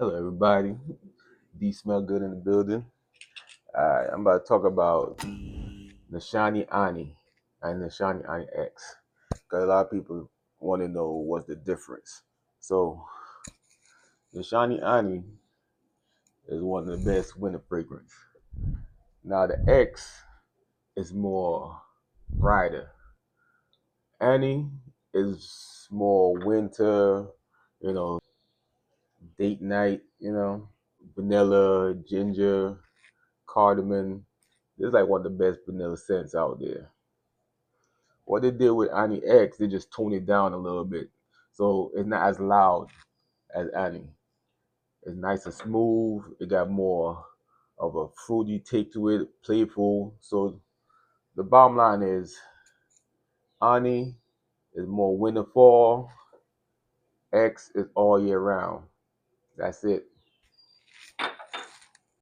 Hello, everybody. D smell good in the building. I'm about to talk about Nishani Ani and Nishani Ani X. Because a lot of people want to know what's the difference. So, Nishani Ani is one of the best winter fragrance. Now, the X is more brighter. Annie is more winter, you know, date night, vanilla, ginger, cardamom. This is like one of the best vanilla scents out there. What they did with Annie X, they just toned it down a little bit. So it's not as loud as Annie. It's nice and smooth. It got more of a fruity take to it, playful. So the bottom line is Annie is more winter fall. X is all year round. That's it.